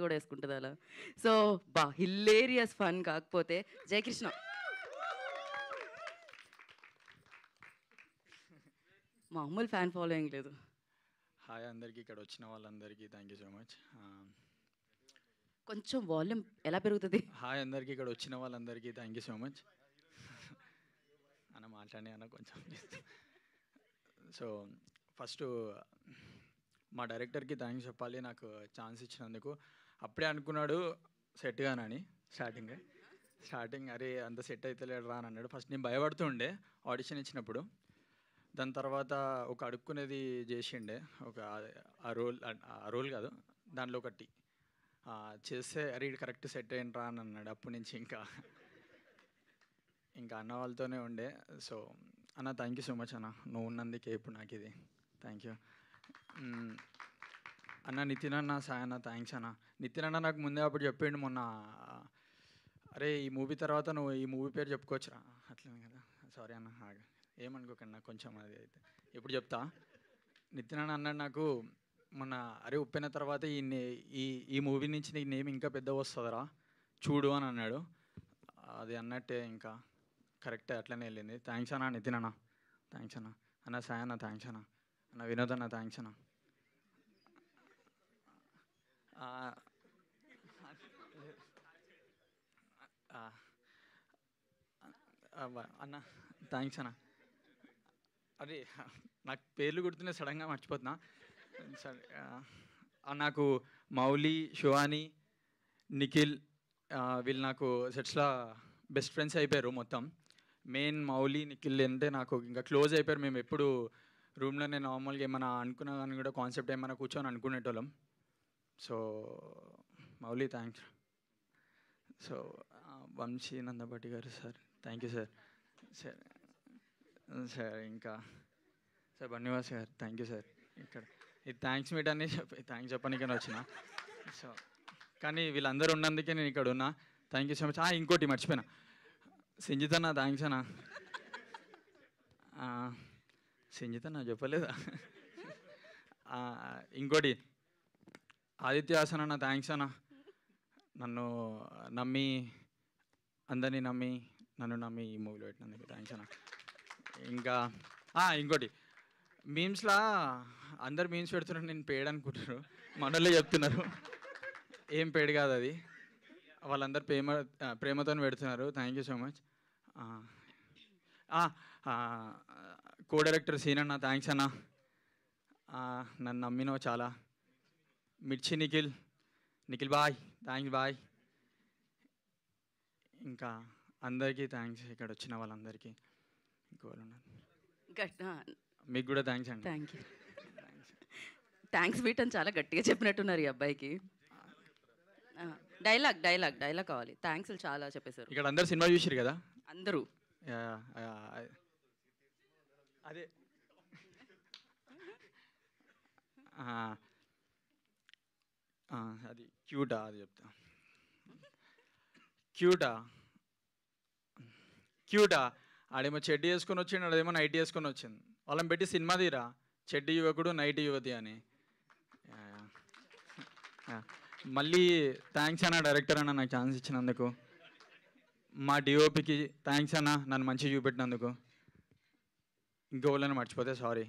కూడా వేసుకుంటుంది అలా. So hilarious fun. కాకపోతే జయకృష్ణ మామూలు ఫ్యాన్ ఫాలోయింగ్ లేదు. హాయ్ అందరికీ, ఇక్కడ వచ్చిన వాళ్ళందరికీ థ్యాంక్ యూ సో మచ్. కొంచెం వాల్యూమ్ ఎలా పెరుగుతుంది? హాయ్ అందరికీ, ఇక్కడ వచ్చిన వాళ్ళందరికీ థ్యాంక్ యూ సో మచ్. అన్న మాట్లాడి అన్న కొంచెం. సో ఫస్ట్ మా డైరెక్టర్కి థ్యాంక్స్ చెప్పాలి, నాకు ఛాన్స్ ఇచ్చినందుకు. అప్పుడే అనుకున్నాడు సెట్ గానని. స్టార్టింగ్ అరే అంత సెట్ అయితే లేడు రా అని అన్నాడు. ఫస్ట్ నేను భయపడుతూ ఉండే ఆడిషన్ ఇచ్చినప్పుడు. దాని తర్వాత ఒక అడుక్కునేది చేసిండే, ఒక ఆ రోల్ కాదు దాంట్లో ఒకటి చేస్తే అరే ఇది కరెక్ట్ సెట్ అయ్యిండ్రా అని అన్నాడు. అప్పటి నుంచి ఇంకా అన్న వాళ్ళతోనే ఉండే. సో అన్న థ్యాంక్ యూ సో మచ్ అన్న, నువ్వు ఉన్నందుకే ఇప్పుడు నాకు ఇది. థ్యాంక్ యూ అన్న. నితిన్ అన్న, సాయి అన్న థ్యాంక్స్ అన్న. నితిన్ అన్న నాకు ముందే అప్పుడు చెప్పిండు మొన్న, అరే ఈ మూవీ తర్వాత నువ్వు ఈ మూవీ పేరు చెప్పుకోవచ్చురా అట్లనే కదా. సారీ అన్న, ఏమనుకోకండి నాకు కొంచెం అది అయితే ఇప్పుడు చెప్తా. నితిన్ అన్న అన్నాడు నాకు మొన్న, అరే ఉప్పెన తర్వాత ఈ మూవీ నుంచి నీ నేమ్ ఇంకా పెద్ద వస్తుందిరా చూడు అని అన్నాడు. అది అన్నట్టే ఇంకా కరెక్టే అట్లనే వెళ్ళింది. థ్యాంక్స్ అన్న నితిన్ అన్న, థ్యాంక్స్ అన్న. అన్న సాయి అన్న థ్యాంక్స్ అన్న. అన్న వినోద్ అన్న థ్యాంక్స్ అన్న. అన్న థ్యాంక్స్ అన్న. అరే నాకు పేర్లు గుర్తున్నాయి, సడన్గా మర్చిపోతున్నా. సరే నాకు మౌలి, శివాని, నిఖిల్ వీళ్ళు నాకు సెట్స్లో బెస్ట్ ఫ్రెండ్స్ అయిపోయారు మొత్తం. మెయిన్ మౌలి, నిఖిల్ అంటే నాకు ఇంకా క్లోజ్ అయిపోయారు. మేము ఎప్పుడు రూమ్లోనే నార్మల్గా ఏమైనా అనుకున్నా కానీ కూడా కాన్సెప్ట్ ఏమైనా కూర్చొని అనుకునేటోళ్ళం. So Mouli thanks. So Vamsi Nandapati గారు sir thank you sir. Sir sir ఇంకా సార్ బన్నివాస్ గారు థ్యాంక్ యూ సార్. ఇక్కడ ఇది థ్యాంక్స్ మీట్ అని థ్యాంక్స్ చెప్పడానికైనా వచ్చిన. సో కానీ వీళ్ళందరూ ఉన్నందుకే నేను ఇక్కడ ఉన్నా. Thank you so much. ఇంకోటి మర్చిపోయినా, సంజిత్ అన్న థ్యాంక్స్ అన్న. సంజిత్ అన్న చెప్పలేదా? ఇంకోటి ఆదిత్య హాసన్ అన్న థ్యాంక్స్ అన్న. నన్ను నమ్మి, అందరినీ నమ్మి నన్ను నమ్మి ఈ మూవీలో పెట్టినందుకు థ్యాంక్స్ అన్న. ఇంకా ఇంకోటి మీమ్స్లా అందరు మీమ్స్ పెడుతున్నారు, నేను పేడ్ అనుకుంటున్నారు, మనోళ్ళే చెప్తున్నారు. ఏం పేడ్ కాదు అది, వాళ్ళందరూ ప్రేమతో పెడుతున్నారు. Thank you so much. Co director సీన్ అన్న థ్యాంక్స్ అన్న. నన్ను నమ్మినో చాలా. మిర్చి నిఖిల్ బాయ్ థ్యాంక్స్ బాయ్. ఇంకా అందరికీ థ్యాంక్స్, ఇక్కడ వచ్చిన వాళ్ళందరికీ. మీకు కూడా థ్యాంక్స్ అండి. Thank you. థ్యాంక్స్ మీట్ అని చాలా గట్టిగా చెప్పినట్టున్నారు ఈ అబ్బాయికి. డైలాగ్ కావాలి. థ్యాంక్స్ చాలా చెప్పేశారు. ఇక్కడ అందరు సినిమా చూసారు కదా అందరూ. అదే అది క్యూటా, అది చెప్తా. క్యూటా ఆడేమో చెడ్డీ వేసుకొని వచ్చిండు, అదేమో నైట్ వేసుకొని వచ్చింది. వాళ్ళని పెట్టి సినిమా తీరా, చెడ్డీ యువకుడు నైట్ యువతి అని. మళ్ళీ థ్యాంక్స్ అన్న డైరెక్టర్ అన్న, నాకు ఛాన్స్ ఇచ్చినందుకు. మా డిఓపికి థ్యాంక్స్ అన్న, నన్ను మంచిగా చూపెట్టినందుకు. ఇంకో వాళ్ళని మర్చిపోతే సారీ,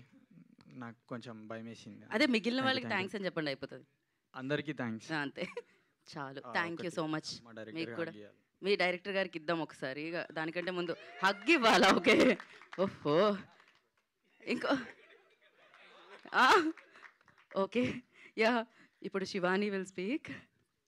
నాకు కొంచెం భయం వేసింది. అదే మిగిలిన వాళ్ళకి థ్యాంక్స్ అని చెప్పండి, అయిపోతుంది. అందరికీ థ్యాంక్స్. అంతే చాలు. Thank you so much. మీకు కూడా డైరెక్టర్ మీ డైరెక్టర్ గారికి ఇద్దాం ఒకసారి. దానికంటే ముందు హగ్ ఇవ్వాలా? ఓకే. ఓహో ఇంకో ఓకే యా. ఇప్పుడు శివాని విల్ స్పీక్.